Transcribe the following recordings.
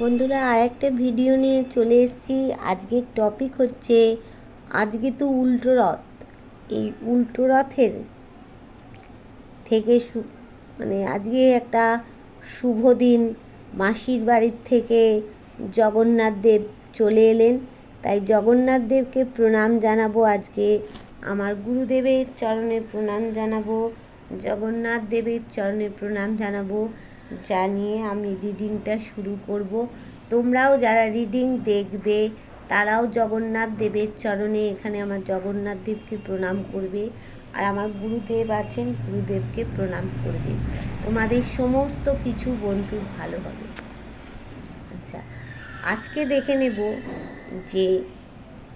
বন্ধুরা, আর একটা ভিডিও নিয়ে চলে এসেছি। আজকের টপিক হচ্ছে, আজকে তো উল্টো রথ। এই উল্টো রথের থেকে মানে আজকে একটা শুভ দিন। মাসির বাড়ির থেকে জগন্নাথ দেব চলে এলেন, তাই জগন্নাথ দেবকে প্রণাম জানাবো। আজকে আমার গুরুদেবের চরণে প্রণাম জানাবো, জগন্নাথ দেবের চরণে প্রণাম জানাবো, জানিয়ে আমি রিডিংটা শুরু করব। তোমরাও যারা রিডিং দেখবে তারাও জগন্নাথ দেবের চরণে এখানে আমার জগন্নাথ দেবকে প্রণাম করবে, আর আমার গুরুদেব আছেন, গুরুদেবকে প্রণাম করবে। তোমাদের সমস্ত কিছু বন্ধুর ভালো হবে। আচ্ছা, আজকে দেখে নেব যে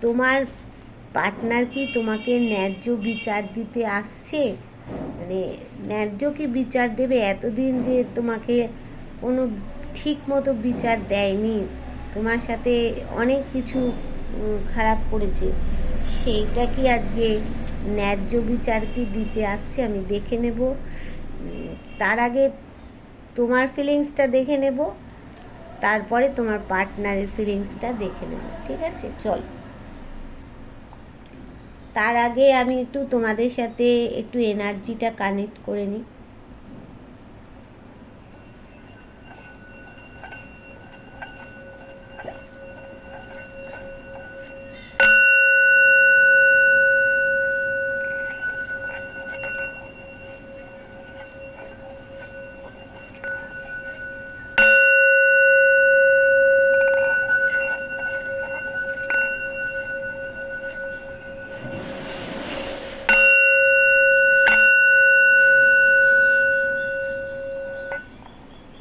তোমার পার্টনার কি তোমাকে ন্যায্য বিচার দিতে আসছে, মানে ন্যায্য কি বিচার দেবে। এতদিন যে তোমাকে কোনো ঠিক মতো বিচার দেয়নি, তোমার সাথে অনেক কিছু খারাপ করেছে, সেইটা কি আজকে ন্যায্য বিচার কি দিতে আসছে আমি দেখে নেব। তার আগে তোমার ফিলিংসটা দেখে নেব, তারপরে তোমার পার্টনারের ফিলিংসটা দেখে নেব। ঠিক আছে, চল। তার আগে আমি একটু তোমাদের সাথে একটু এনার্জিটা কানেক্ট করে নিই।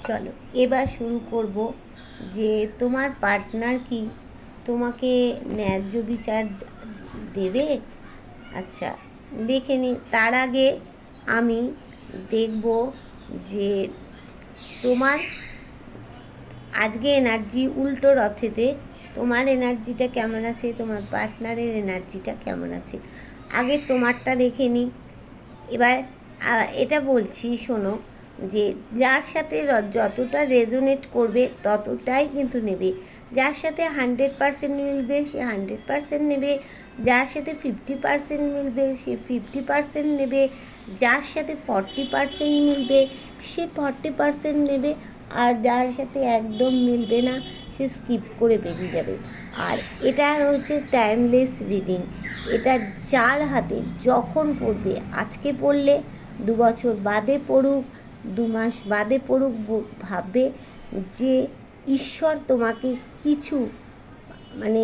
চলো এবার শুরু করব যে তোমার পার্টনার কি তোমাকে ন্যায্য বিচার দেবে। আচ্ছা, দেখে নি। তার আগে আমি দেখব যে তোমার আজকে এনার্জি উল্টো রথেতে তোমার এনার্জিটা কেমন আছে, তোমার পার্টনারের এনার্জিটা কেমন আছে। আগে তোমারটা দেখে নিই। এবার এটা বলছি, শোনো, যে যার সাথে যতটা রেজোনেট করবে ততটাই কিন্তু নেবে। যার সাথে 100% মিলবে সে 100% নেবে, যার সাথে 50% মিলবে সে 50% নেবে, যার সাথে 40% মিলবে সে 40% নেবে, আর যার সাথে একদম মিলবে না সে স্কিপ করে বেরিয়ে যাবে। আর এটা হচ্ছে টাইমলেস রিডিং। এটা যার হাতে যখন পড়বে, আজকে পড়লে 2 বছর বাদে পড়ুক, 2 মাস বাদে পড়ুক, ভাববে যে ঈশ্বর তোমাকে কিছু মানে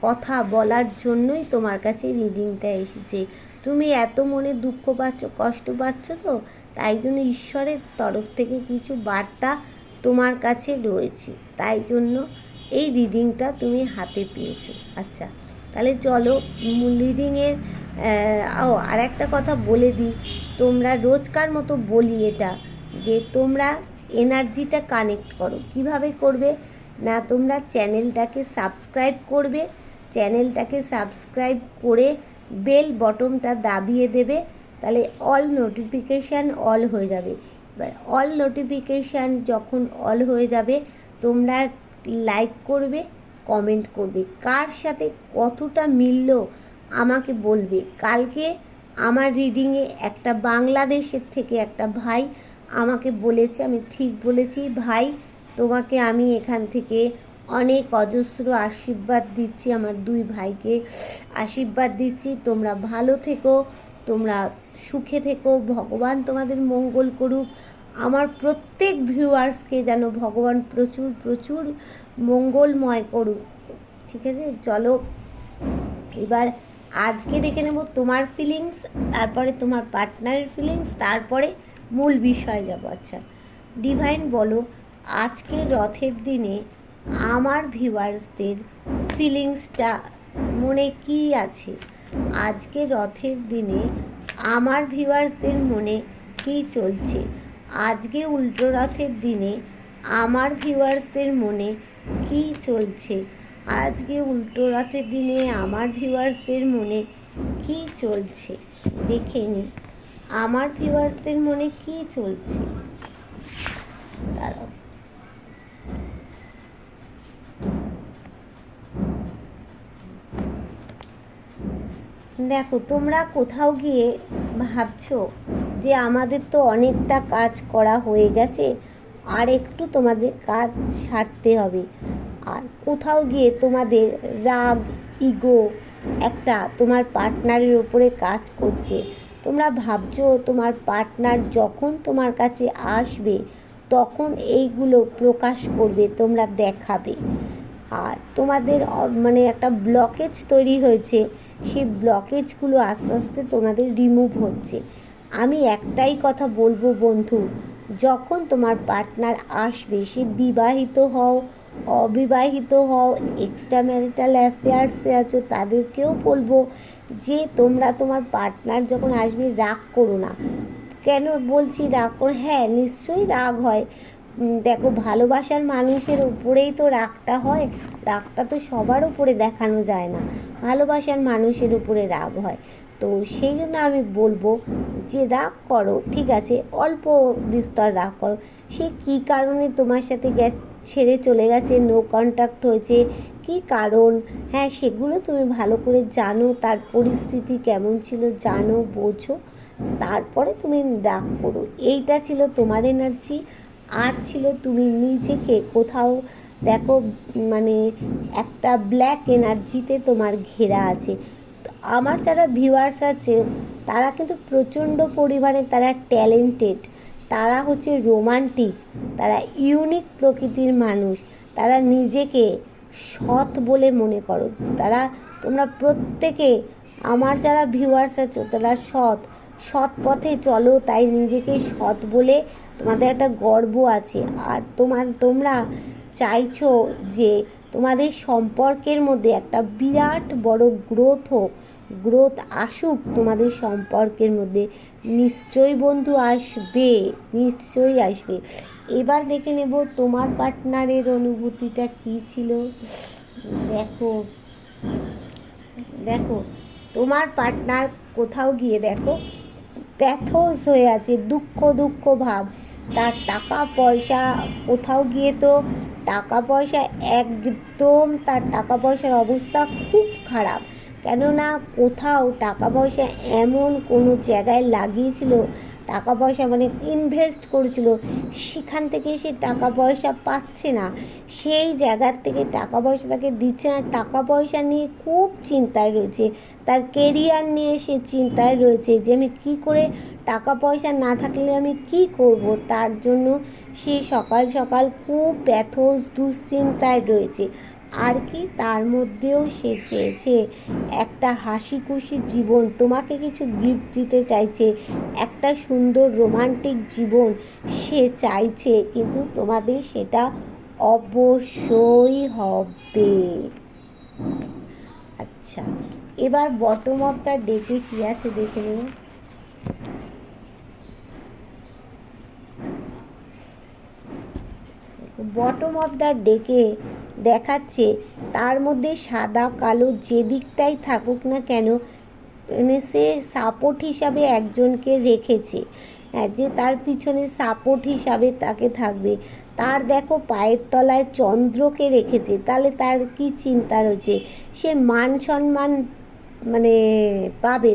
কথা বলার জন্যই তোমার কাছে রিডিংটা এসেছে। তুমি এত মনে দুঃখ পাচ্ছ, কষ্ট পাচ্ছ, তো তাই জন্য ঈশ্বরের তরফ থেকে কিছু বার্তা তোমার কাছে রয়েছে, তাই জন্য এই রিডিংটা তুমি হাতে পেয়েছো। আচ্ছা, তাহলে চলো রিডিংয়ের আর একটা কথা বলে দিই, তোমরা রোজকার মতো বলি এটা, যে তোমরা এনার্জিটা কানেক্ট করো। কিভাবে করবে না, তোমরা চ্যানেলটাকে সাবস্ক্রাইব করবে, চ্যানেলটাকে সাবস্ক্রাইব করে বেল বটনটা দাবিয়ে দেবে, তাহলে অল নোটিফিকেশান অল হয়ে যাবে। এবার অল নোটিফিকেশান যখন অল হয়ে যাবে, তোমরা লাইক করবে, কমেন্ট করবে, কার সাথে কতটা মিলল আমাকে বলবে। কালকে আমার রিডিংয়ে একটা বাংলাদেশের থেকে একটা ভাই আমাকে বলেছে, আমি ঠিক বলেছি ভাই, তোমাকে আমি এখান থেকে অনেক অজস্র আশীর্বাদ দিচ্ছি, আমার 2 ভাইকে আশীর্বাদ দিচ্ছি, তোমরা ভালো থেকো, তোমরা সুখে থেকো, ভগবান তোমাদের মঙ্গল করুক। আমার প্রত্যেক ভিউয়ার্সকে যেন ভগবান প্রচুর প্রচুর মঙ্গলময় করুক। ঠিক আছে, চলো এবার আজকে দেখে নেব তোমার ফিলিংস, তারপরে তোমার পার্টনারের ফিলিংস, তারপরে মূল বিষয় যাব। আচ্ছা ডিভাইন বলো, আজকে রথের দিনে আমার ভিউয়ার্সদের ফিলিংসটা মনে কি আছে। আজকে রথের দিনে আমার ভিউয়ার্সদের মনে কি চলছে। আজকে উল্টো রথের দিনে আমার ভিউয়ার্সদের মনে কি চলছে। আজকে উল্টো রথের দিনে আমার ভিউয়ার্সদের মনে কি চলছে, দেখে নি আমার ভিউয়ার্সদের মনে কি চলছে। দাঁড়াও, দেখো, তোমরা কোথাও গিয়ে ভাবছো যে আমাদের তো অনেকটা কাজ করা হয়ে গেছে, আর একটু তোমাদের কাজ সারতে হবে। আর কোথাও গিয়ে তোমাদের রাগ, ইগো একটা তোমার পার্টনারের ওপরে কাজ করছে। তোমরা ভাবছো তোমার পার্টনার যখন তোমার কাছে আসবে তখন এইগুলো প্রকাশ করবে, তোমরা দেখাবে। আর তোমাদের মানে একটা ব্লকেজ তৈরি হয়েছে, সেই ব্লকেজগুলো আস্তে আস্তে তোমাদের রিমুভ হচ্ছে। আমি একটাই কথা বলবো বন্ধু, যখন তোমার পার্টনার আসবে, সে বিবাহিত হও, অবিবাহিত হও, এক্সট্রা ম্যারিটাল অ্যাফেয়ার্সে আছো, তাদেরকেও বলবো যে তোমরা তোমার পার্টনার যখন আসবে রাগ করো না। কেন বলছি রাগ করো? হ্যাঁ, নিশ্চয়ই রাগ হয়। দেখো, ভালোবাসার মানুষের উপরেই তো রাগটা হয়। রাগটা তো সবার উপরে দেখানো যায় না, ভালোবাসার মানুষের উপরে রাগ হয়। তো সেই জন্য আমি বলবো যে রাগ করো, ঠিক আছে, অল্প বিস্তর রাগ করো। সে কী কারণে তোমার সাথে ছেড়ে চলে গেছে, নো কন্ট্যাক্ট হয়েছে, কী কারণ, হ্যাঁ সেগুলো তুমি ভালো করে জানো, তার পরিস্থিতি কেমন ছিল জানো, বোঝো, তারপরে তুমি রাগ করো। এইটা ছিল তোমার এনার্জি। আর ছিল তুমি নিজেকে কোথাও দেখো, মানে একটা ব্ল্যাক এনার্জিতে তোমার ঘেরা আছে। আমার যারা ভিউয়ার্স আছে তারা কিন্তু প্রচণ্ড পরিমাণে তারা ট্যালেন্টেড, তারা হচ্ছে রোমান্টিক, তারা ইউনিক প্রকৃতির মানুষ, তারা নিজেকে সৎ বলে মনে করো। তারা, তোমরা প্রত্যেকে, আমার যারা ভিউয়ার্স আছো তারা সৎ পথে চলো, তাই নিজেকে সৎ বলে তোমাদের একটা গর্ব আছে। আর তোমরা চাইছো যে তোমাদের সম্পর্কের মধ্যে একটা বিরাট বড় গ্রোথ আসুক তোমাদের সম্পর্কের মধ্যে। নিশ্চয়ই বন্ধু আসবে, নিশ্চয়ই আসবে। এবার দেখে নেব তোমার পার্টনারের অনুভূতিটা কী ছিল। দেখো দেখো তোমার পার্টনার কোথাও গিয়ে দেখো প্যাথোস হয়ে আছে, দুঃখ ভাব। তার টাকা পয়সা, কোথাও গিয়ে তো টাকা পয়সা একদম, তার টাকা পয়সার অবস্থা খুব খারাপ। কেননা কোথাও টাকা পয়সা এমন কোনো জায়গায় লাগিয়েছিল, টাকা পয়সা মানে ইনভেস্ট করেছিল, সেখান থেকে সে টাকা পয়সা পাচ্ছে না, সেই জায়গার থেকে টাকা পয়সা তাকে দিচ্ছে না। টাকা পয়সা নিয়ে খুব চিন্তায় রয়েছে, তার কেরিয়ার নিয়ে সে চিন্তায় রয়েছে যে আমি কী করে, টাকা পয়সা না থাকলে আমি কি করব। তার জন্য সে সকাল সকাল খুব ব্যথোস দুশ্চিন্তায় রয়েছে। আর কি, তার মধ্যেও সে চেয়েছে একটা হাসি খুশি জীবন, তোমাকে কিছু গিফট দিতে চাইছে, একটা সুন্দর রোমান্টিক জীবন সে চাইছে, কিন্তু তোমাদের সেটা অবশ্যই হবে। আচ্ছা, এবার বটম অফ দ্য ডেকে কী আছে দেখে নেব। বটম অফ দ্য ডেকে দেখাচ্ছে তার মধ্যে সাদা কালো যে দিকটাই থাকুক না কেন, সে সাপোর্ট হিসাবে একজনকে রেখেছে, হ্যাঁ, যে তার পিছনে সাপোর্ট হিসাবে তাকে থাকবে। তার দেখো পায়ের তলায় চন্দ্রকে রেখেছে, তাহলে তার কি চিন্তা রয়েছে, সে মান সম্মান মানে পাবে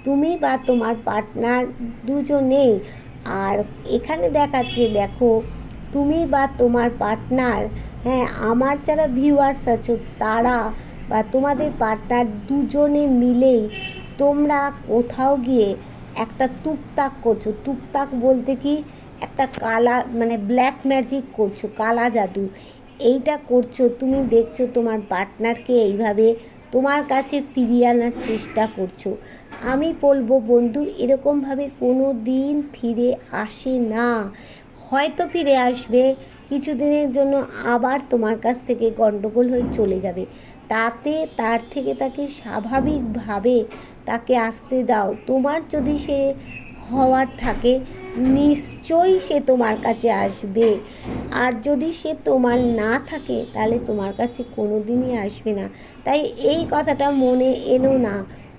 তুমি বা তোমার পার্টনার দুজনেই। আর এখানে দেখাচ্ছে দেখো তুমি বা তোমার পার্টনার, হ্যাঁ, আমার যারা ভিউয়ার্স আছো তারা বা তোমাদের পার্টনার দুজনে মিলেই তোমরা কোথাও গিয়ে একটা টুকটাক করছো। টুকটাক বলতে কি, একটা কালা মানে ব্ল্যাক ম্যাজিক করছো, কালা জাদু এইটা করছো। তুমি দেখছো তোমার পার্টনারকে এইভাবে তোমার কাছে ফিরিয়ে আনার চেষ্টা করছো। আমি বলবো বন্ধু, এরকমভাবে কোনো দিন ফিরে আসে না। হয়তো ফিরে আসবে কিছুদিনের জন্য, আবার তোমার কাছ থেকে গণ্ডগোল হয়ে চলে যাবে। তার থেকে তাকে স্বাভাবিকভাবে তাকে আসতে দাও। তোমার যদি সে হওয়ার থাকে নিশ্চয়ই সে তোমার কাছে আসবে, আর যদি সে তোমার না থাকে তাহলে তোমার কাছে কোনো দিনই আসবে না। তাই এই কথাটা মনে এনো না,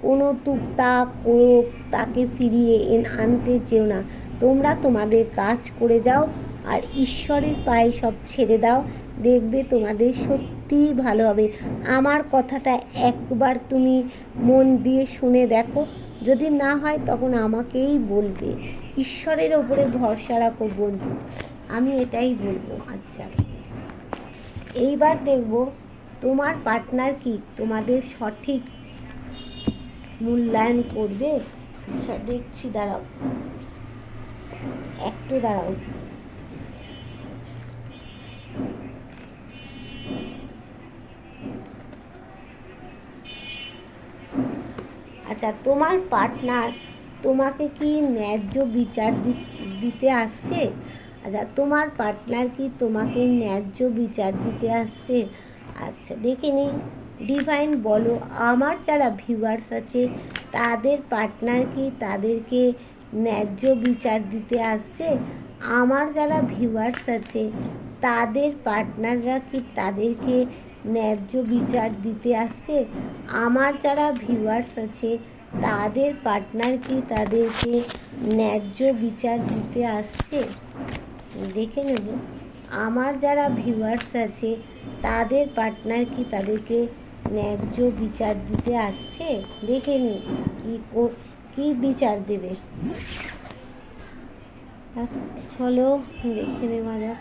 কোনো টুকটাক কোনো তাকে ফিরিয়ে আনতে চেও না। তোমরা তোমাদের কাজ করে যাও আর ঈশ্বরের পায়ে সব ছেড়ে দাও। দেখবে তোমাদের সত্যিই ভালো হবে। আমার কথাটা একবার তুমি মন দিয়ে শুনে দেখো, যদি না হয় তখন আমাকেই বলবে। ঈশ্বরের ওপরে ভরসা রাখো বন্ধু, আমি এটাই বলবো। আচ্ছা, এইবার দেখব তোমার পার্টনার কি তোমাদের সঠিক মূল্যায়ন করবে। আচ্ছা দেখছি, দাঁড়াও একটু দাঁড়াও। আচ্ছা, তোমার পার্টনার তোমাকে কি ন্যায্য বিচার দিতে আসছে? আচ্ছা, তোমার পার্টনার কি তোমাকে ন্যায্য বিচার দিতে আসছে? আচ্ছা দেখে নিই। ডিভাইন বলো, আমার যারা ভিউয়ার্স আছে তাদের পার্টনার কি তাদেরকে ন্যায্য বিচার দিতে আসছে? আমার যারা ভিউয়ার্স আছে তাদের পার্টনাররা কি তাদেরকে ন্যায্য বিচার দিতে আসছে? আমার যারা ভিউয়ার্স আছে তাদের পার্টনার কি তাদেরকে ন্যায্য বিচার দিতে আসছে? দেখে নেব। আমার যারা ভিউয়ার্স আছে তাদের পার্টনার কি তাদেরকে ন্যায্য বিচার দিতে আসছে? দেখে নি কি বিচার দেবে। চলো দেখে নেওয়া যাক।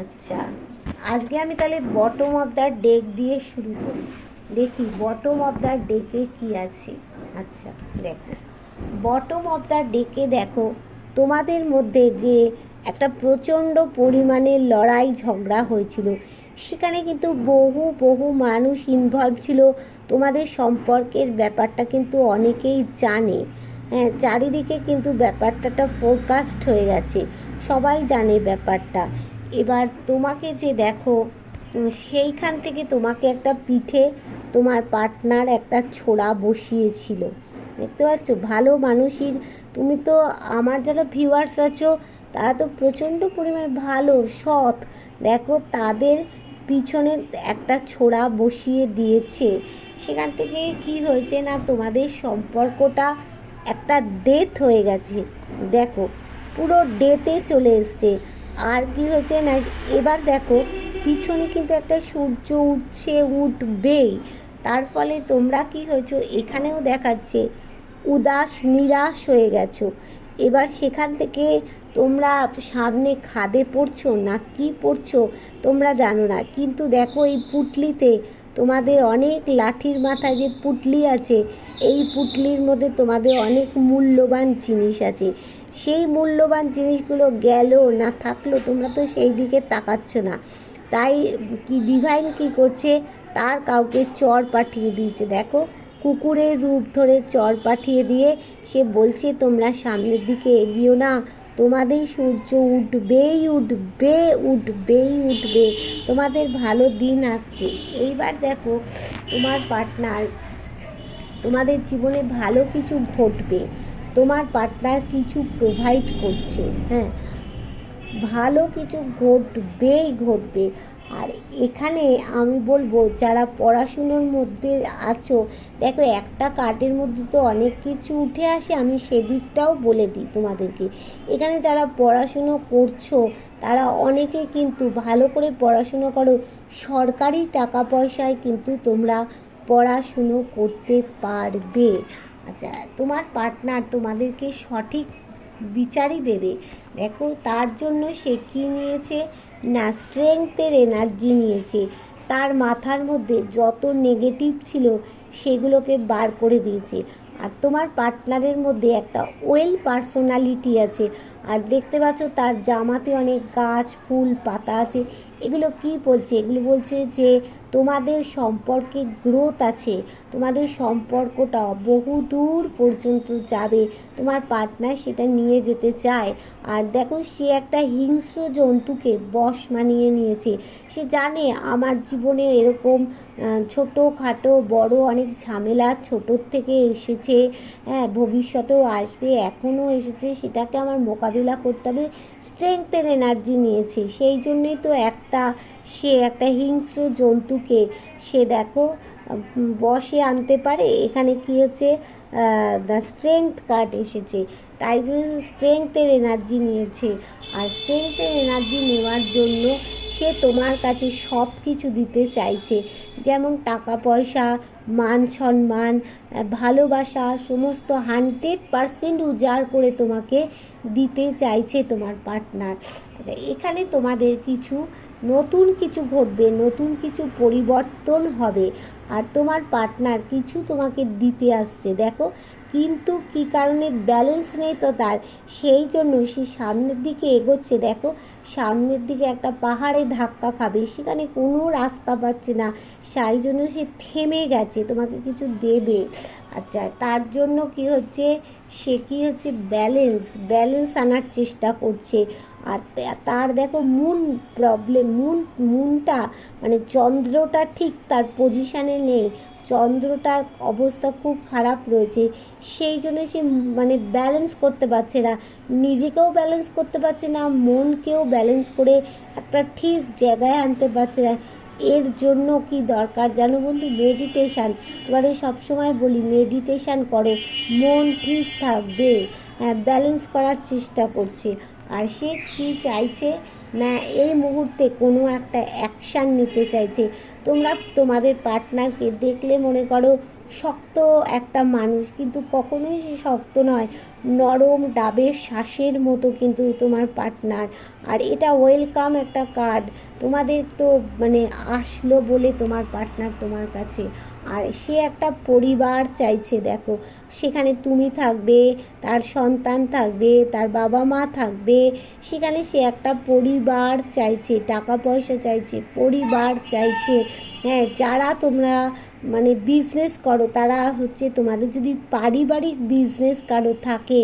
আচ্ছা, আজকে আমি তাহলে বটম অফ দ্য ডেক দিয়ে শুরু করি। দেখি বটম অফ দ্য ডেকে কী আছে। আচ্ছা দেখো, বটম অফ দ্য ডেকে দেখো তোমাদের মধ্যে যে একটা প্রচণ্ড পরিমাণে লড়াই ঝগড়া হয়েছিল, সেখানে কিন্তু বহু মানুষ ইনভলভ ছিল। তোমাদের সম্পর্কের ব্যাপারটা কিন্তু অনেকেই জানে। হ্যাঁ, চারিদিকে কিন্তু ব্যাপারটা ফোরকাস্ট হয়ে গেছে, সবাই জানে ব্যাপারটা। এবার তোমাকে যে দেখো, সেইখান থেকে তোমাকে একটা পিঠে তোমার পার্টনার একটা ছোড়া বসিয়েছিল। দেখতে পাচ্ছ, ভালো মানুষই তুমি তো। আমার যারা ভিউয়ার্স আছো তারা তো প্রচণ্ড পরিমাণে ভালো সৎ, দেখো তাদের পিছনে একটা ছোড়া বসিয়ে দিয়েছে। সেখান থেকে কি হয়েছে না, তোমাদের সম্পর্কটা একটা ডেথ হয়ে গেছে। দেখো পুরো ডেথে চলে এসছে। আর কি হয়েছে না, এবার দেখো পিছনে কিন্তু একটা সূর্য উঠছে, উঠবেই। তার ফলে তোমরা কি হয়েছো, এখানেও দেখাচ্ছে উদাস নিরাশ হয়ে গেছো। এবার সেখান থেকে তোমরা সামনে খাদে পড়ছো না কি পড়ছো তোমরা জানো না, কিন্তু দেখো এই পুটলিতে তোমাদের অনেক লাঠির মাথায় যে পুটলি আছে, এই পুটলির মধ্যে তোমাদের অনেক মূল্যবান জিনিস আছে। সেই মূল্যবান জিনিসগুলো গেল না থাকলো, তোমরা তো সেই দিকে তাকাচ্ছ না। তাই কি ডিভাইন কি করছে, তার কাউকে চর পাঠিয়ে দিয়েছে। দেখো কুকুরের রূপ ধরে চর পাঠিয়ে দিয়ে সে বলছে তোমরা সামনের দিকে এগিয়েও না, তোমাদের সূর্য উঠবেই উঠবে, উঠবেই উঠবে, তোমাদের ভালো দিন আসছে। এইবার দেখো তোমার পার্টনার, তোমাদের জীবনে ভালো কিছু ঘটবে, তোমার পার্টনার কিছু প্রোভাইড করছে। হ্যাঁ, ভালো কিছু ঘটবে। আর এখানে আমি বলবো যারা পড়াশুনোর মধ্যে আছো, দেখো একটা কার্ডের মধ্যে তো অনেক কিছু উঠে আসে, আমি সেদিকটাও বলে দিই তোমাদেরকে। এখানে যারা পড়াশুনো করছো তারা অনেকে কিন্তু ভালো করে পড়াশুনো করো, সরকারি টাকা পয়সায় কিন্তু তোমরা পড়াশুনো করতে পারবে। আচ্ছা, তোমার পার্টনার তোমাদেরকে সঠিক বিচারই দেবে। দেখো তার জন্য সে কী নিয়েছে না, স্ট্রেংথের এনার্জি নিয়েছে। তার মাথার মধ্যে যত নেগেটিভ ছিল সেগুলোকে বার করে দিয়েছে। আর তোমার পার্টনারের মধ্যে একটা ওয়েল পার্সোনালিটি আছে। আর দেখতে পাচ্ছ তার জামাতে অনেক গাছ ফুল পাতা আছে। এগুলো কি বলছে, এগুলো বলছে যে তোমাদের সম্পর্কে গ্রোথ আছে, তোমাদের সম্পর্কটা বহুদূর পর্যন্ত যাবে, তোমার পার্টনার সেটা নিয়ে যেতে চায়। আর দেখো, সে একটা হিংস্র জন্তুকে বশ মানিয়ে নিয়েছে। সে জানে আমার জীবনে এরকম ছোটোখাটো বড় অনেক ঝামেলা ছোটোর থেকে এসেছে, হ্যাঁ ভবিষ্যতেও আসবে, এখনও এসেছে, সেটাকে আমার মোকাবিলা করতে হবে। স্ট্রেংথের এনার্জি নিয়েছে, সেই জন্যেই তো সে একটা হিংস্র জন্তুকে সে দেখো বশে আনতে পারে। এখানে কি হচ্ছে, দ্য স্ট্রেংথ কার্ড এসেছে, তাই জন্য স্ট্রেংথের এনার্জি নিয়েছে। আর স্ট্রেংথের এনার্জি নেওয়ার জন্য সে তোমার কাছে সব কিছু দিতে চাইছে, যেমন টাকা পয়সা, মান সম্মান, ভালোবাসা, সমস্ত 100% উজাড় করে তোমাকে দিতে চাইছে তোমার পার্টনার। এখানে তোমাদের নতুন কিছু ঘটবে, নতুন কিছু পরিবর্তন হবে, আর তোমার পার্টনার কিছু তোমাকে দিতে আসছে দেখো। কিন্তু কী কারণে ব্যালেন্স নেই তো তার, সেই জন্য সে সামনের দিকে এগোচ্ছে। দেখো, সামনের দিকে একটা পাহাড়ে ধাক্কা খাবে, সেখানে কোনো রাস্তা পাচ্ছে না, সেই জন্য সে থেমে গেছে, তোমাকে কিছু দেবে। আচ্ছা, তার জন্য সে ব্যালেন্স আনার চেষ্টা করছে। আর তার দেখো মুনটা মানে চন্দ্রটা ঠিক তার পজিশানে নেই, চন্দ্রটার অবস্থা খুব খারাপ রয়েছে, সেই জন্য সে মানে ব্যালেন্স করতে পারছে না, নিজেকেও ব্যালেন্স করতে পারছে না, মনকেও ব্যালেন্স করে একটা ঠিক জায়গায় আনতে পারছে না। এর জন্য কি দরকার জানো বন্ধু? মেডিটেশান। তোমাদের সবসময় বলি মেডিটেশান করো, মন ঠিক থাকবে। হ্যাঁ, ব্যালেন্স করার চেষ্টা করছে। আর সে কী চাইছে না, এই মুহূর্তে কোনো একটা অ্যাকশান নিতে চাইছে। তোমরা তোমাদের পার্টনারকে দেখলে মনে করো শক্ত একটা মানুষ, কিন্তু কখনোই সে শক্ত নয়, নরম ডাবের শ্বাসের মতো কিন্তু তোমার পার্টনার। আর এটা ওয়েলকাম একটা কার্ড, তোমাদের তো মানে আসলো বলে তোমার পার্টনার তোমার কাছে। আর সে একটা পরিবার চাইছে, দেখো সেখানে তুমি থাকবে, তার সন্তান থাকবে, তার বাবা মা থাকবে, সেখানে সে একটা পরিবার চাইছে, টাকা পয়সা চাইছে, পরিবার চাইছে। হ্যাঁ, যারা তোমরা মানে বিজনেস করো, তারা তোমাদের যদি পারিবারিক বিজনেস কারো থাকে,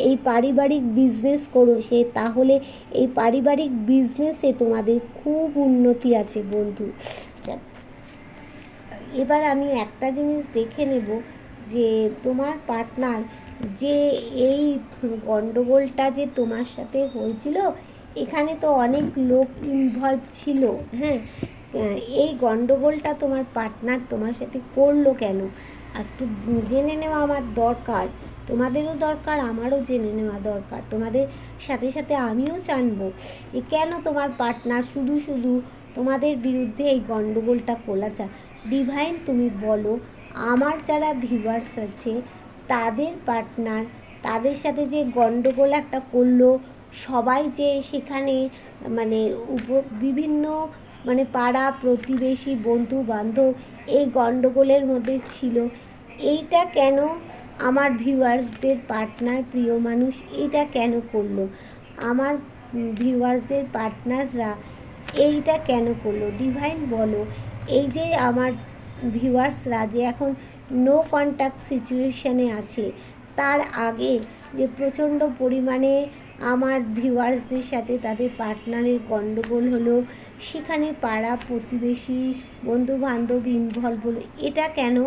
এই পারিবারিক বিজনেস করো তাহলে এই পারিবারিক বিজনেসে তোমাদের খুব উন্নতি আছে বন্ধু। এবার আমি একটা জিনিস দেখে নেব যে তোমার পার্টনার যে এই গণ্ডগোলটা যে তোমার সাথে হয়েছিল, এখানে তো অনেক লোক ইনভলভ ছিল। হ্যাঁ, এই গণ্ডগোলটা তোমার পার্টনার তোমার সাথে করলো কেন, একটু জেনে নেওয়া আমার দরকার, তোমাদেরও দরকার, আমারও জেনে নেওয়া দরকার। তোমাদের সাথে সাথে আমিও জানবো যে কেন তোমার পার্টনার শুধু তোমাদের বিরুদ্ধে এই গণ্ডগোলটা করছে। ডিভাইন, তুমি বলো, আমার যারা ভিউয়ার্স আছে তাদের পার্টনার তাদের সাথে যে গণ্ডগোল একটা করলো, সবাই যে সেখানে মানে বিভিন্ন মানে পাড়া প্রতিবেশী বন্ধু বান্ধব এই গণ্ডগোলের মধ্যে ছিল, এইটা কেন আমার ভিউয়ার্সদের পার্টনার প্রিয় মানুষ এইটা কেন করলো, আমার ভিউয়ার্সদের পার্টনাররা এইটা কেন করলো? ডিভাইন বলো, এই যে আমার ভিউয়ার্সরা যে এখন নো কন্ট্যাক্ট সিচুয়েশানে আছে, তার আগে যে প্রচণ্ড পরিমাণে আমার ভিউয়ার্সদের সাথে তাদের পার্টনারের গণ্ডগোল হলো, সেখানে পাড়া প্রতিবেশী বন্ধু বান্ধব ইনভলভ হলো, এটা কেন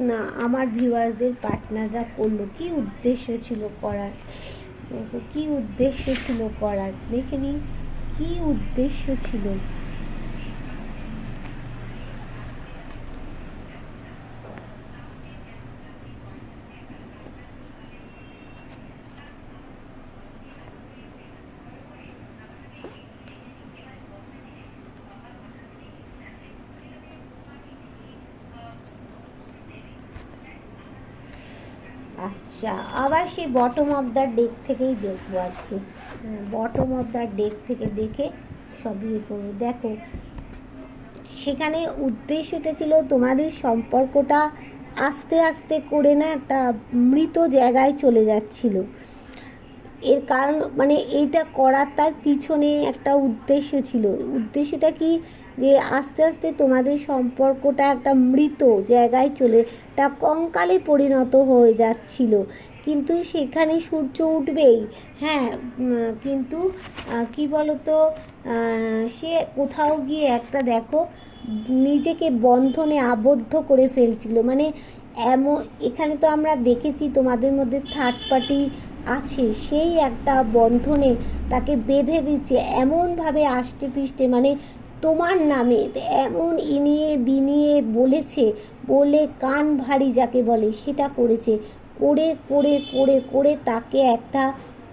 না আমার ভিউয়ার্সদের পার্টনাররা করলো? কী উদ্দেশ্য ছিল করার? দেখো কী উদ্দেশ্য ছিল করার, দেখে নিই কী উদ্দেশ্য ছিল। আচ্ছা, আবার সেই বটম অফ দ্য ডেক থেকেই দেখবো আজকে। বটম অফ দ্য ডেক থেকে দেখে সবই করবো। দেখো, সেখানে উদ্দেশ্যটা ছিল তোমাদের সম্পর্কটা আস্তে আস্তে করে না একটা মৃত জায়গায় চলে যাচ্ছিল। এর কারণ মানে এইটা করার তার পিছনে একটা উদ্দেশ্য ছিল। উদ্দেশ্যটা কি যে আস্তে আস্তে তোমাদের সম্পর্কটা একটা মৃত জায়গায় একটা কঙ্কালে পরিণত হয়ে যাচ্ছিল, কিন্তু সেখানে সূর্য উঠবেই। হ্যাঁ, কিন্তু কি বলতো, সে কোথাও গিয়ে একটা দেখো নিজেকে বন্ধনে আবদ্ধ করে ফেলছিল, মানে এমন, এখানে তো আমরা দেখেছি তোমাদের মধ্যে থার্ড পার্টি আছে, সেই একটা বন্ধনে তাকে বেঁধে দিচ্ছে এমনভাবে আষ্টে পৃষ্ঠে, মানে তোমার নামে এমন ইনিয়ে বিনিয়ে বলেছে, বলে কান ভারী যাকে বলে সেটা করেছে, করে করে করে করে তাকে একটা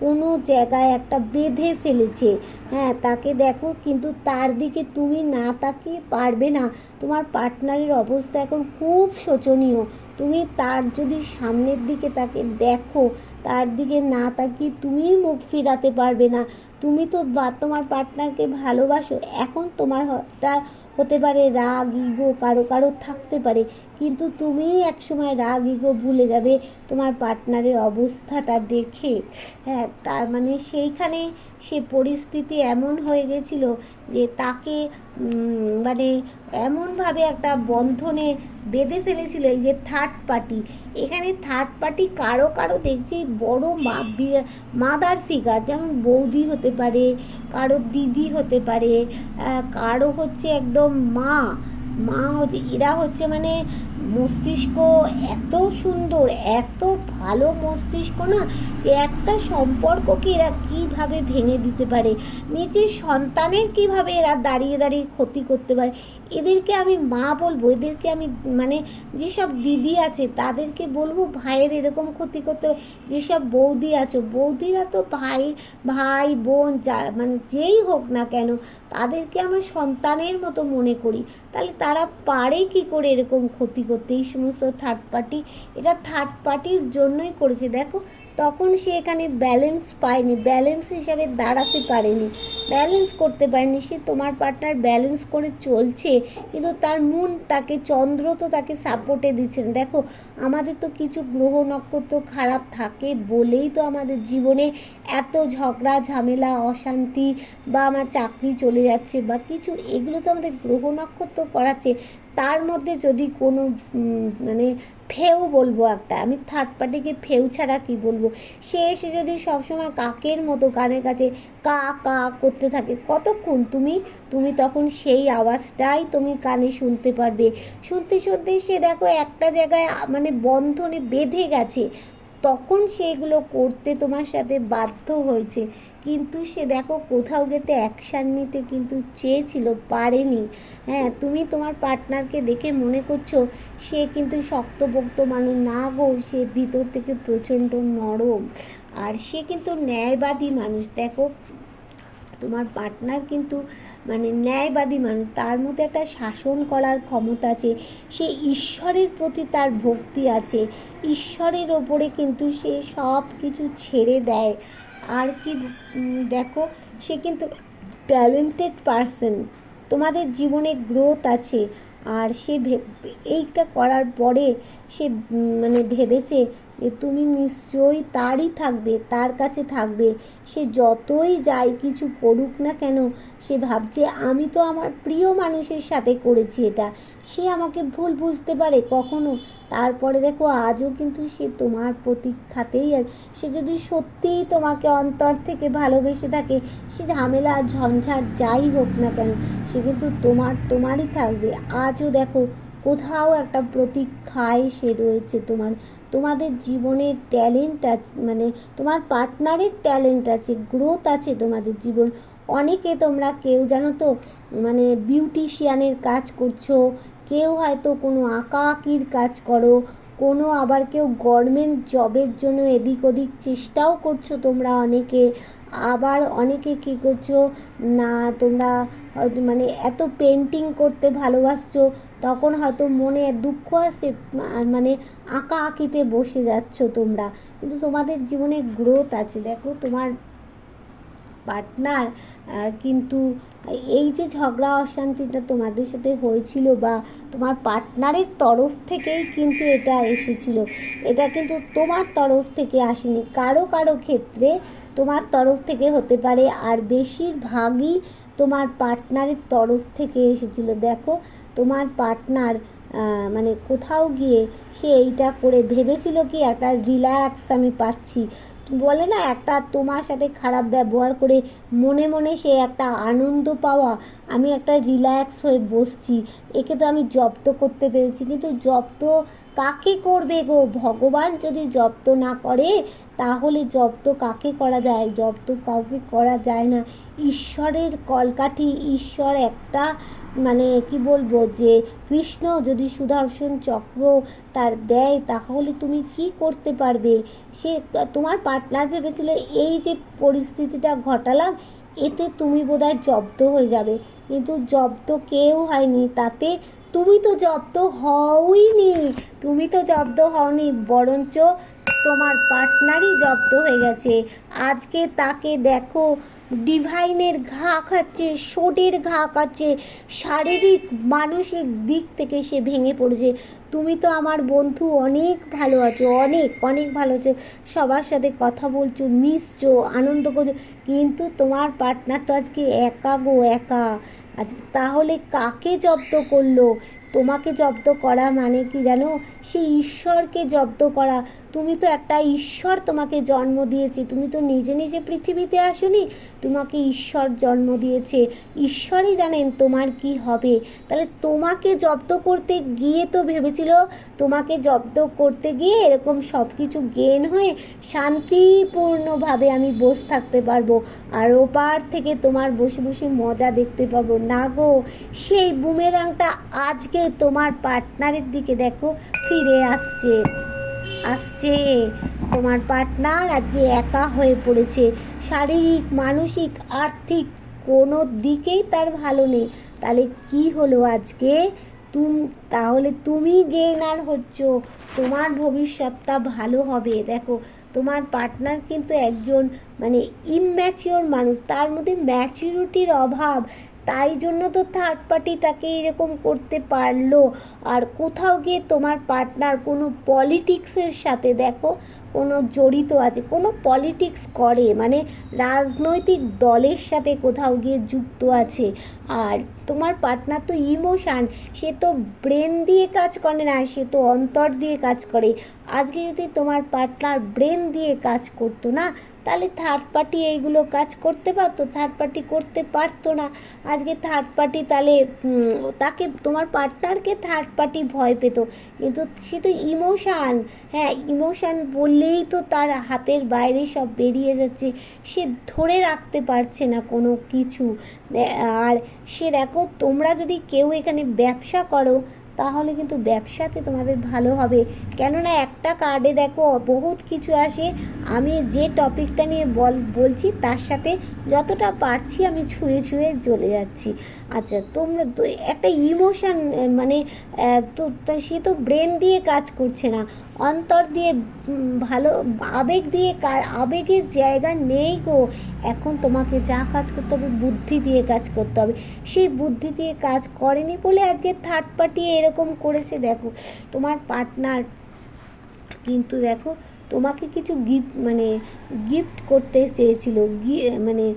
কোনো জায়গায় একটা বেঁধে ফেলেছে। হ্যাঁ, তাকে দেখো, কিন্তু তার দিকে তুমি না তাকিয়ে পারবে না। তোমার পার্টনারের অবস্থা এখন খুব শোচনীয়। তুমি তার যদি সামনের দিকে তাকে দেখো, তার দিকে না তাকিয়ে তুমি মুখ ফিরাতে পারবে না। তুমি তো তোমার পার্টনারকে ভালোবাসো, এখন তোমার হতে পারে রাগ ইগো কারো কারো থাকতে পারে, কিন্তু তুমি একসময় রাগ ইগো ভুলে যাবে তোমার পার্টনারের অবস্থাটা দেখে। হ্যাঁ, তার মানে সেইখানে সে পরিস্থিতি এমন হয়ে গেছিল যে তাকে মানে এমনভাবে একটা বন্ধনে বেঁধে ফেলেছিল। এই যে থার্ড পার্টি, এখানে থার্ড পার্টি কারো কারো দেখছি বড় মাদার ফিগার, যেমন বৌদি হতে পারে, কারো দিদি হতে পারে, কারো হচ্ছে একদম মা মা হচ্ছে, এরা হচ্ছে মানে মস্তিষ্ক এত সুন্দর, এত ভালো মস্তিষ্ক না, যে একটা সম্পর্ককে এরা কীভাবে ভেঙে দিতে পারে, নিজের সন্তানের কীভাবে এরা দাঁড়িয়ে দাঁড়িয়ে ক্ষতি করতে পারে। এদেরকে আমি মা বলবো, এদেরকে আমি মানে যেসব দিদি আছে তাদেরকে বলবো ভাইয়ের এরকম ক্ষতি করতে হবে। যেসব বৌদি আছো, বৌদিরা তো ভাই ভাই বোন যা মানে যেই হোক না কেন, তাদেরকে আমরা সন্তানের মতো মনে করি, তাহলে তারা পারে কি করে এরকম ক্ষতি করতে? এই সমস্ত থার্ড পার্টি, এটা থার্ড পার্টির জন্যই করেছে। দেখো, তখন সে এখানে ব্যালেন্স পায়নি, ব্যালেন্স হিসাবে দাঁড়াতে পারেনি, ব্যালেন্স করতে পারেনি। সে তোমার পার্টনার ব্যালেন্স করে চলছে, কিন্তু তার মন তাকে, চন্দ্র তো তাকে সাপোর্টে দিচ্ছে না। দেখো, আমাদের তো কিছু গ্রহ নক্ষত্র খারাপ থাকে বলেই তো আমাদের জীবনে এত ঝগড়া ঝামেলা অশান্তি, বা আমার চাকরি চলে যাচ্ছে বা কিছু, এগুলো তো আমাদের গ্রহ নক্ষত্র করাচ্ছে। তার মধ্যে যদি কোনো মানে ফেউ বলবো একটা, আমি থার্ড পার্টিকে ফেউ ছাড়া কি বলবো, সে এসে যদি সবসময় কাকের মতো কানের কাছে কা কা করতে থাকে, কতক্ষণ তুমি তখন সেই আওয়াজটাই তুমি কানে শুনতে পারবে। শুনতে শুনতে সে দেখো একটা জায়গায় মানে বন্ধনে বেঁধে গেছে, তখন সেগুলো করতে তোমার সাথে বাধ্য হয়েছে, কিন্তু সে দেখো কোথাও যেতে অ্যাকশান নিতে কিন্তু চেয়েছিল, পারেনি। হ্যাঁ, তুমি তোমার পার্টনারকে দেখে মনে করছো সে কিন্তু শক্তপোক্ত মানুষ, না গো, সে ভিতর থেকে প্রচণ্ড নরম, আর সে কিন্তু ন্যায়বাদী মানুষ। দেখো, তোমার পার্টনার কিন্তু মানে ন্যায়বাদী মানুষ, তার মধ্যে একটা শাসন করার ক্ষমতা আছে, সে ঈশ্বরের প্রতি তার ভক্তি আছে, ঈশ্বরের ওপরে কিন্তু সে সব কিছু ছেড়ে দেয়। আর কি দেখো, সে কিন্তু ট্যালেন্টেড পারসন, তোমাদের জীবনে গ্রোথ আছে, আর সে এইটা করার পরে সে মানে ভেবেছে যে তুমি নিশ্চয়ই তারই থাকবে, তার কাছে থাকবে। সে যতই যাই কিছু করুক না কেন, সে ভাবছে আমি তো আমার প্রিয় মানুষের সাথে করেছি এটা, সে আমাকে ভুল বুঝতে পারে কখনো? তারপরে দেখো, আজও কিন্তু সে তোমার প্রতীক্ষাতেই আছে। সে যদি সত্যিই তোমাকে অন্তর থেকে ভালোবেসে থাকে, সে ঝামেলা ঝঞ্ঝাট যাই হোক না কেন, সে কিন্তু তোমারই থাকবে। আজও দেখো, কোথাও একটা প্রতীক্ষায় সে রয়েছে। তোমাদের জীবনের ট্যালেন্ট আছে, মানে তোমার পার্টনারের ট্যালেন্ট আছে, গ্রোথ আছে তোমাদের জীবন। অনেকে তোমরা কেউ জানো তো মানে বিউটিশিয়ানের কাজ করছো, কেউ হয়তো কোনো আঁকা আঁকির কাজ করো, কোনো আবার কেউ গভর্নমেন্ট জবের জন্য এদিক ওদিক চেষ্টাও করছো তোমরা অনেকে। আবার অনেকে কী করছো না, তোমরা হয়তো মানে এত পেন্টিং করতে ভালোবাসছো, তখন হয়তো মনে দুঃখ আসছে, মানে আঁকা আঁকিতে বসে যাচ্ছ তোমরা, কিন্তু তোমাদের জীবনে গ্রোথ আছে। দেখো, তোমার পার্টনার কিন্তু এই যে ঝগড়া অশান্তিটা তোমাদের সাথে হয়েছিল বা তোমার পার্টনারের তরফ থেকেই কিন্তু এটা এসেছিল, এটা কিন্তু তোমার তরফ থেকে আসেনি। কারো কারো ক্ষেত্রে তোমার তরফ থেকে হতে পারে, আর বেশিরভাগই তোমার পার্টনারের তরফ থেকে এসেছিল। দেখো তোমার পার্টনার মানে কোথাও গিয়ে সে এইটা করে ভেবেছিল কি একটা রিল্যাক্স আমি পাচ্ছি, বলে না একটা তোমার সাথে খারাপ ব্যবহার করে মনে মনে সে একটা আনন্দ পাওয়া, আমি একটা রিল্যাক্স হয়ে বসছি, একে তো আমি জব্দ করতে পেরেছি। কিন্তু জব্দ কাকে করবে গো? ভগবান যদি জব্দ না করে তাহলে জব্দ কাকে করা যায়? জব্দ কাউকে করা যায় না। ঈশ্বরের কলকাঠি, ঈশ্বর একটা মানে কি বলবো, যে কৃষ্ণ যদি সুদর্শন চক্র তার দেয় তাহলে তুমি কি করতে পারবে? সে তোমার পার্টনার ভেবেছিল এই যে পরিস্থিতিটা ঘটালাম এতে তুমি বোধহয় জব্দ হয়ে যাবে, কিন্তু জব্দ কেউ হয়নি। তাতে তুমি তো জব্দ হওইনি, তুমি তো জব্দ হওনি, বরঞ্চ তোমার পার্টনারই জব্দ হয়ে গেছে। আজকে তাকে দেখো ডিভাইনের ঘা খাচ্ছে, শোটের ঘা খাচ্ছে, শারীরিক মানসিক দিক থেকে সে ভেঙে পড়েছে। তুমি তো আমার বন্ধু অনেক ভালো আছো, অনেক অনেক ভালো আছো, সবার সাথে কথা বলছো, মিশছো, আনন্দ করছো, কিন্তু তোমার পার্টনার তো আজকে একা গো, একা। আজকে তাহলে কাকে জব্দ করলো? তোমাকে জব্দ করা মানে কি জানো? সেই ঈশ্বরকে জব্দ করা। তুমি তো একটা ঈশ্বর তোমাকে জন্ম দিয়েছে, তুমি তো নিজে নিজে পৃথিবীতে আসোনি, তোমাকে ঈশ্বর জন্ম দিয়েছে, ঈশ্বরই জানেন তোমার কি হবে। তাহলে তোমাকে জব্দ করতে গিয়ে তো ভেবেছিল তোমাকে জব্দ করতে গিয়ে এরকম সব কিছু গেন হয়ে শান্তিপূর্ণভাবে আমি বসে থাকতে পারবো, আর ওপার থেকে তোমার বসে বসে মজা দেখতে পাবো। না গো, সেই বুমেরাংটা আজকে তোমার পার্টনারের দিকে দেখো ফিরে আসছে। তোমার পার্টনার আজকে একা হয়ে পড়েছে, শারীরিক মানসিক আর্থিক কোনো দিকেই তার ভালো নেই। তাহলে কি হলো আজকে? তাহলে তুমি গেইনার হচ্ছ, তোমার ভবিষ্যৎটা ভালো হবে। দেখো তোমার পার্টনার কিন্তু একজন মানে ইম্যাচিওর মানুষ, তার মধ্যে ম্যাচিউরিটির অভাব, তাই জন্য তো থার্ড পার্টি তাকে এরকম করতে পারলো। আর কোথাও গিয়ে তোমার পার্টনার কোনো পলিটিক্সের সাথে দেখো কোনো জড়িত আছে, কোনো পলিটিক্স করে, মানে রাজনৈতিক দলের সাথে কোথাও গিয়ে যুক্ত আছে। আর তোমার পার্টনার তো ইমোশান, সে তো ব্রেন দিয়ে কাজ করে না, সে তো অন্তর দিয়ে কাজ করে। আজকে যদি তোমার পার্টনার ব্রেন দিয়ে কাজ করতো না, তাহলে থার্ড পার্টি এইগুলো কাজ করতে পারতো? থার্ড পার্টি করতে পারতো না। আজকে থার্ড পার্টি তাহলে তাকে তোমার পার্টনারকে থার্ড পার্টি ভয় পেত, কিন্তু সে তো ইমোশান। হ্যাঁ, ইমোশান বললেই তো তার হাতের বাইরে সব বেরিয়ে যাচ্ছে, সে ধরে রাখতে পারছে না কোনো কিছু। আর সে দেখো তোমরা যদি কেউ এখানে ব্যবসা করো তাহলে কিন্তু ব্যবসাতে তোমাদের ভালো হবে, কেননা একটা কার্ডে দেখো বহুত কিছু আসে। আমি যে টপিকটা নিয়ে বলছি তার সাথে যতটা পারছি আমি ছুঁয়ে ছুঁয়ে চলে যাচ্ছি। আচ্ছা, তোমরা তো একটা ইমোশান মানে তো সে তো ব্রেন দিয়ে কাজ করছে না, অন্তর দিয়ে ভালো আবেগ দিয়ে আবেগের জায়গা নেই গো। এখন তোমাকে যা কাজ করতে হবে বুদ্ধি দিয়ে কাজ করতে হবে, সেই বুদ্ধি দিয়ে কাজ করেনি বলে আজকে থার্ড পার্টি এরকম করেছে। দেখো তোমার পার্টনার কিন্তু দেখো তোমাকে কিছু গিফট করতে চেয়েছিল, মানে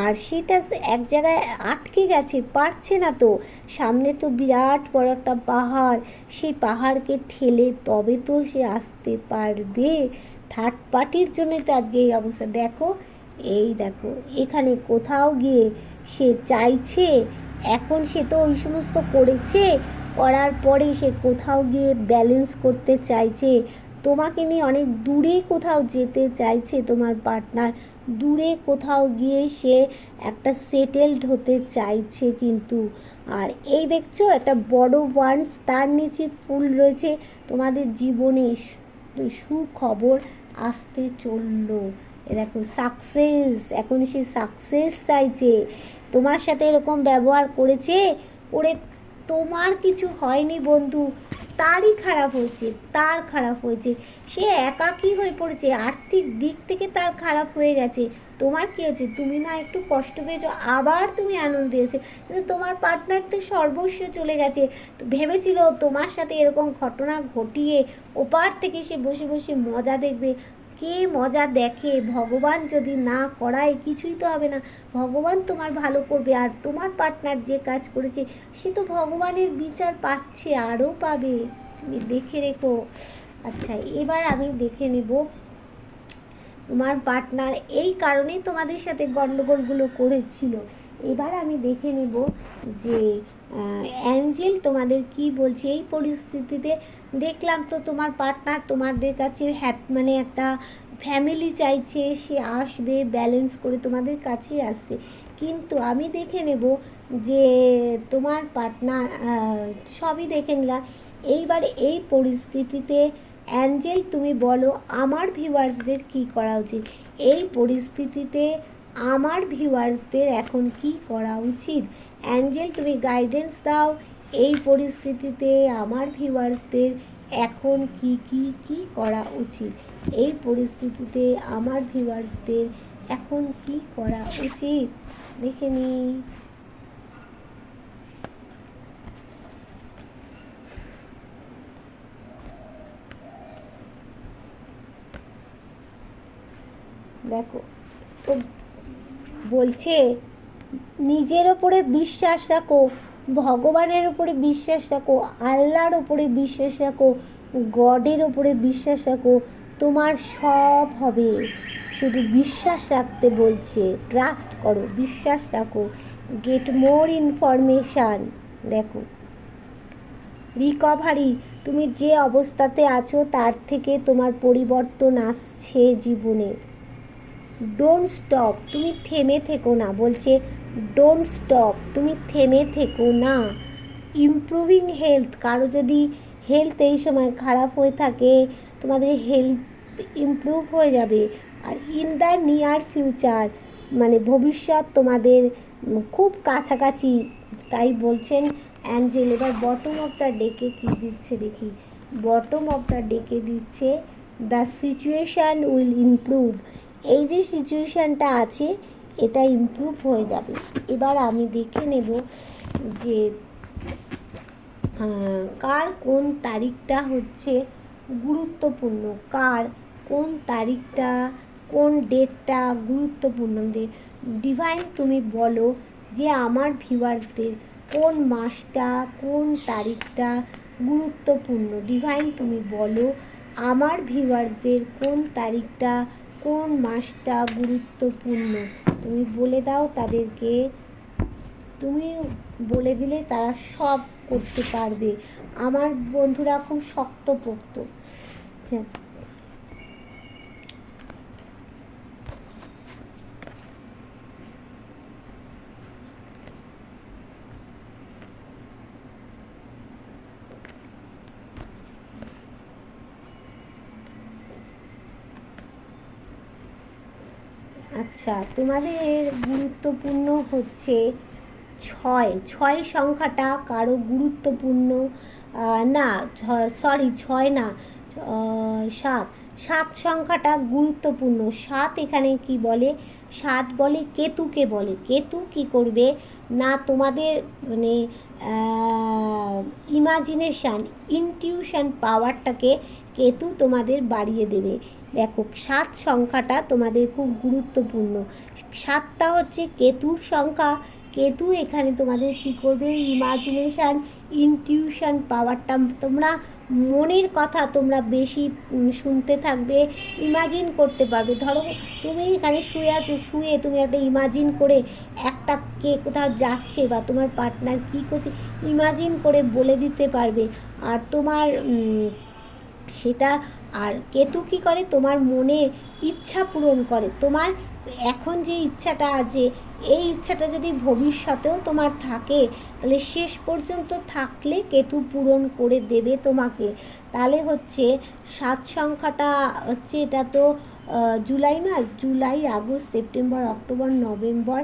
আর সেটা এক জায়গায় আটকে গেছে, পারছে না তো। সামনে তো বিরাট বড় একটা পাহাড়, সেই পাহাড়কে ঠেলে তবে তো সে আসতে পারবে। থার্ড পার্টির জন্যই তো আজকে এই অবস্থা। দেখো দেখো এখানে কোথাও গিয়ে সে চাইছে, এখন সে তো ওই সমস্ত করেছে, করার পরে সে কোথাও গিয়ে ব্যালেন্স করতে চাইছে, তোমাকে নিয়ে অনেক দূরে কোথাও যেতে চাইছে। তোমার পার্টনার দূরে কোথাও গিয়ে সে একটা সেটেলড হতে চাইছে কিন্তু। আর এই দেখছো একটা বড় ওয়ান্স, তার নিচে ফুল রয়েছে, তোমাদের জীবনে সুখবর আসতে চললো। দেখো সাকসেস, এখন সে সাকসেস চাইছে। তোমার সাথে এরকম ব্যবহার করেছে, করে তোমার কিছু হয়নি বন্ধু, তারই খারাপ হয়েছে, তার খারাপ হয়েছে, সে একাকী হয়ে পড়েছে, আর্থিক দিক থেকে তার খারাপ হয়ে গেছে, তোমার কী হয়েছে, তুমি না একটু কষ্ট পেয়েছো, আবার তুমি আনন্দ হয়েছো, কিন্তু তোমার পার্টনার তো সর্বস্ব চলে গেছে। তো ভেবেছিল তোমার সাথে এরকম ঘটনা ঘটিয়ে ওপার থেকে সে বসে বসে মজা দেখবে। কে মজা দেখে, ভগবান যদি না করায় কিছুই তো হবে না। ভগবান তোমার ভালো করবে, আর তোমার পার্টনার যে কাজ করেছে সে তো ভগবানের বিচার পাচ্ছে, আরও পাবে, তুমি দেখে রেখো। আচ্ছা, এবার আমি দেখে নেব তোমার পার্টনার এই কারণেই তোমাদের সাথে গণ্ডগোলগুলো করেছিল। এবার আমি দেখে নেব যে অ্যাঞ্জেল তোমাদের কি বলছে এই পরিস্থিতিতে। দেখলাম তো তোমার পার্টনার তোমাদের কাছে মানে একটা ফ্যামিলি চাইছে, সে আসবে, ব্যালেন্স করে তোমাদের কাছেই আসছে। কিন্তু আমি দেখে নেব যে তোমার পার্টনার, সবই দেখে নিলাম। এইবার এই পরিস্থিতিতে অ্যাঞ্জেল তুমি বলো আমার ভিউয়ার্সদের কী করা উচিত। এই পরিস্থিতিতে আমার ভিউয়ার্সদের এখন কি করা উচিত? অ্যাঞ্জেল তুমি গাইডেন্স দাও, এই পরিস্থিতিতে আমার ভিউয়ার্সদের এখন কি করা উচিত। এই পরিস্থিতিতে আমার ভিউয়ার্সদের এখন কি করা উচিত, দেখে নিই। দেখো তো বলছে নিজের ওপরে বিশ্বাস রাখো, ভগবানের ওপরে বিশ্বাস রাখো, আল্লাহর ওপরে বিশ্বাস রাখো, গডের ওপরে বিশ্বাস রাখো, তোমার সব হবে। শুধু বিশ্বাস রাখতে বলছে, ট্রাস্ট করো, বিশ্বাস রাখো, গেট মোর ইনফরমেশান। দেখো রিকভারি, তুমি যে অবস্থাতে আছো তার থেকে তোমার পরিবর্তন আসছে জীবনে। ডোন্ট স্টপ, তুমি থেমে থেকো না, বলছে ডোন্ট স্টপ, তুমি থেমে থেকো না। ইমপ্রুভিং হেলথ, কারো যদি হেলথ এই সময় খারাপ হয়ে থাকে তোমাদের হেলথ ইমপ্রুভ হয়ে যাবে। আর ইন দ্য নিয়ার ফিউচার, মানে ভবিষ্যৎ তোমাদের খুব কাছাকাছি, তাই বলছেন অ্যাঞ্জেল। এবার বটম অফ দ্য ডেকে কী দিচ্ছে দেখি। বটম অফ দ্য ডেকে দিচ্ছে দ্য সিচুয়েশান উইল ইমপ্রুভ, এই যে সিচুয়েশানটা আছে এটা ইমপ্রুভ হয়ে যাবে। এবার আমি দেখে নেব যে কার কোন তারিখটা হচ্ছে গুরুত্বপূর্ণ, কার কোন তারিখটা, কোন ডেটটা গুরুত্বপূর্ণ। ডিভাইন তুমি বলো যে আমার ভিউয়ার্সদের কোন মাসটা, কোন তারিখটা গুরুত্বপূর্ণ। ডিভাইন তুমি বলো আমার ভিউয়ার্সদের কোন তারিখটা, কোন মাসটা গুরুত্বপূর্ণ। তুমি বলে দাও তাদেরকে, তুমি বলে দিলে তারা সব করতে পারবে। আমার বন্ধুরা খুব শক্তপোক্ত। আচ্ছা, তোমাদের গুরুত্বপূর্ণ হচ্ছে ছয়, ছয় সংখ্যাটা কারো গুরুত্বপূর্ণ না, সরি ছয় না, সাত, সাত সংখ্যাটা গুরুত্বপূর্ণ। সাত এখানে কি বলে, সাত বলে কেতুকে বলে। কেতু কি করবে না তোমাদের মানে ইমাজিনেশান, ইনটিউশন পাওয়ারটাকে কেতু তোমাদের বাড়িয়ে দেবে। দেখো সাত সংখ্যাটা তোমাদের খুব গুরুত্বপূর্ণ। সাতটা হচ্ছে কেতুর সংখ্যা। কেতু এখানে তোমাদের কী করবে, ইমাজিনেশান, ইনটিউশন পাওয়ারটা, তোমরা মনের কথা তোমরা বেশি শুনতে থাকবে, ইমাজিন করতে পারবে। ধরো তুমি এখানে শুয়ে আছো, শুয়ে তুমি একটা ইমাজিন করে একটা কে কোথাও যাচ্ছে বা তোমার পার্টনার কী করছে ইমাজিন করে বলে দিতে পারবে। আর তোমার সেটা, আর কেতু কী করে তোমার মনে ইচ্ছা পূরণ করে। তোমার এখন যে ইচ্ছাটা আছে এই ইচ্ছাটা যদি ভবিষ্যতেও তোমার থাকে তাহলে শেষ পর্যন্ত থাকলে কেতু পূরণ করে দেবে তোমাকে। তাহলে হচ্ছে সাত সংখ্যাটা হচ্ছে, এটা তো জুলাই মাস, July, August, September, October, November,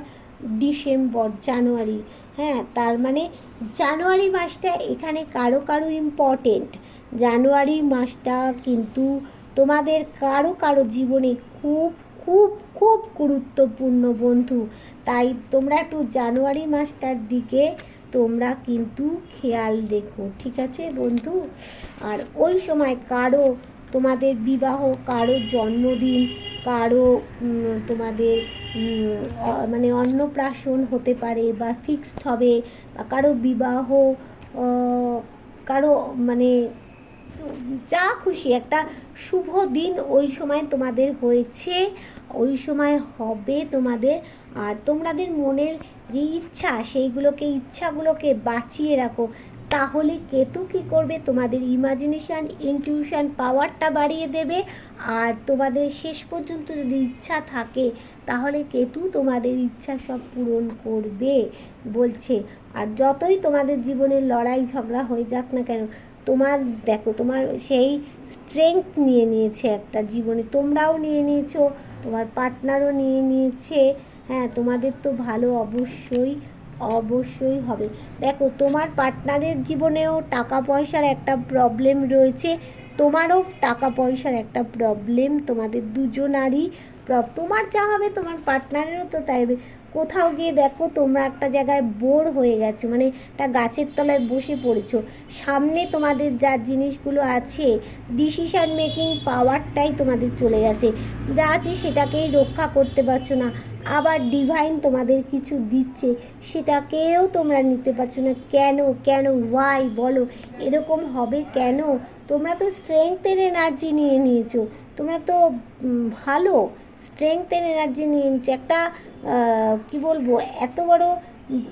December, January. হ্যাঁ, তার মানে জানুয়ারি মাসটা এখানে কারো কারো ইম্পর্টেন্ট। জানুয়ারি মাসটা কিন্তু তোমাদের কারো কারো জীবনে খুব খুব খুব গুরুত্বপূর্ণ বন্ধু। তাই তোমরা একটু জানুয়ারি মাসটার দিকে তোমরা কিন্তু খেয়াল রেখো, ঠিক আছে বন্ধু? আর ওই সময় কারো তোমাদের বিবাহ, কারো জন্মদিন, কারো তোমাদের মানে অন্নপ্রাশন হতে পারে বা ফিক্সড হবে, বা কারো বিবাহ, কারো মানে যা খুশি একটা শুভ দিন ওই সময় তোমাদের হয়েছে, ওই সময় হবে তোমাদের। আর তোমাদের মনের যে ইচ্ছা, সেইগুলোকে ইচ্ছাগুলোকে বাঁচিয়ে রাখো। তাহলে কেতু কী করবে, তোমাদের ইমাজিনেশান, ইনটিউশন পাওয়ারটা বাড়িয়ে দেবে। আর তোমাদের শেষ পর্যন্ত যদি ইচ্ছা থাকে তাহলে কেতু তোমাদের ইচ্ছা সব পূরণ করবে বলছে। আর যতই তোমাদের জীবনের লড়াই ঝগড়া হয়ে যাক না কেন, তোমার দেখো তোমার সেই স্ট্রেংথ নিয়ে নিয়েছে একটা জীবনে, তোমরাও নিয়ে নিয়েছো, তোমার পার্টনারও নিয়ে নিয়েছে। হ্যাঁ, তোমাদের তো ভালো অবশ্যই অবশ্যই হবে। দেখো তোমার পার্টনারের জীবনেও টাকা পয়সার একটা প্রবলেম রয়েছে, তোমারও টাকা পয়সার একটা প্রবলেম, তোমাদের দুজনারই। তোমার যা হবে তোমার পার্টনারেরও তো তাই হবে। কোথাও গিয়ে দেখো তোমরা একটা জায়গায় বোর হয়ে গেছো, মানে একটা গাছের তলায় বসে পড়েছো, সামনে তোমাদের যা জিনিসগুলো আছে, ডিসিশান মেকিং পাওয়ারটাই তোমাদের চলে গেছে, যা আছে সেটাকেই রক্ষা করতে পারছো না। আবার ডিভাইন তোমাদের কিছু দিচ্ছে, সেটাকেও তোমরা নিতে পারছো না। কেন কেন ওয়াই বলো, এরকম হবে কেন? তোমরা তো স্ট্রেংথের এনার্জি নিয়ে নিয়েছো, তোমরা তো ভালো স্ট্রেংথের এনার্জি নিয়ে নিয়েছো। একটা কি বলবো, এত বড়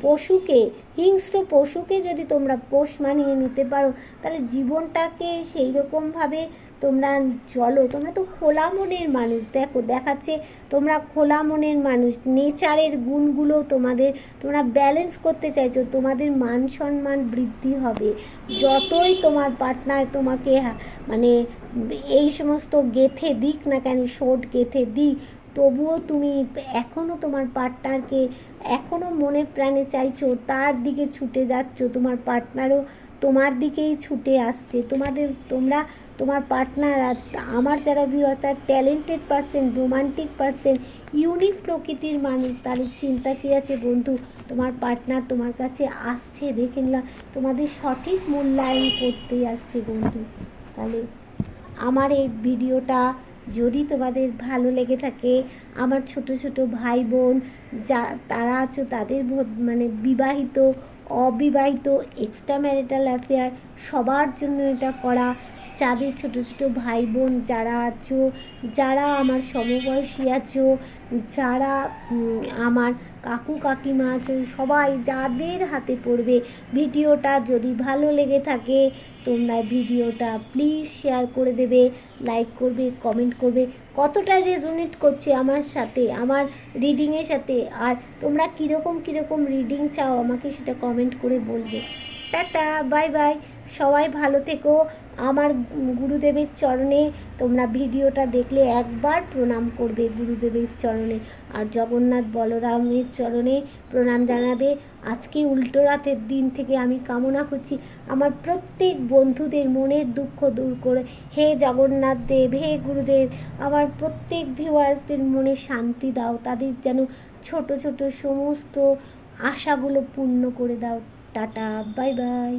পশুকে, হিংস্র পশুকে যদি তোমরা পোষ মানিয়ে নিতে পারো, তাহলে জীবনটাকে সেই রকমভাবে তোমরা চলো। তোমরা তো খোলা মনের মানুষ, দেখো দেখাচ্ছে তোমরা খোলা মনের মানুষ। নেচারের গুণগুলো তোমরা ব্যালেন্স করতে চাইছো, তোমাদের মান সম্মান বৃদ্ধি হবে যতই তোমার পার্টনার তোমাকে মানে এই সমস্ত গেথে দিক না কেন, শোট গেথে দিক, তবুও তুমি এখনও তোমার পার্টনারকে এখনও মনে প্রাণে চাইছো, তার দিকে ছুটে যাচ্ছ, তোমার পার্টনারও তোমার দিকেই ছুটে আসছে। তোমরা তোমার পার্টনার আর আমার যারা ভিউয়ার, তার talented person, romantic person, unique প্রকৃতির মানুষ, তাদের চিন্তা কী আছে বন্ধু? তোমার পার্টনার তোমার কাছে আসছে, দেখে নিলাম তোমাদের সঠিক মূল্যায়ন করতেই আসছে বন্ধু। তাহলে আমার এই ভিডিওটা যদি তোমাদের ভালো লেগে থাকে, আমার ছোট ছোট ভাই বোন যা তারা আছো, তাদের মানে বিবাহিত, অবিবাহিত, এক্সট্রা ম্যারিটাল অ্যাফেয়ার, সবার জন্য এটা করা। যাদের ছোট ছোট ভাই বোন যারা আছো, যারা আমার সমবয়সী আছো, যারা আমার কাকু কাকিমা আছো, সবাই যাদের হাতে পড়বে, ভিডিওটা যদি ভালো লেগে থাকে তোমরা ভিডিওটা প্লিজ শেয়ার করে দেবে, লাইক করবে, কমেন্ট করবে, কতটা রেজোনেট করছে আমার সাথে, আমার রিডিংয়ের সাথে। আর তোমরা কীরকম কীরকম রিডিং চাও আমাকে সেটা কমেন্ট করে বলবে। টাটা, বাই বাই, সবাই ভালো থেকো। আমার গুরুদেবের চরণে তোমরা ভিডিওটা দেখলে একবার প্রণাম করবে গুরুদেবের চরণে, আর জগন্নাথ বলরামের চরণে প্রণাম জানাবে। আজকে উল্টো রাতের দিন থেকে আমি কামনা করছি আমার প্রত্যেক বন্ধুদের মনের দুঃখ দূর করে। হে জগন্নাথ দেব, হে গুরুদেব, আমার প্রত্যেক ভিউয়ার্সদের মনে শান্তি দাও, তাদের যেন ছোট ছোট সমস্ত আশাগুলো পূর্ণ করে দাও। Tata, bye bye.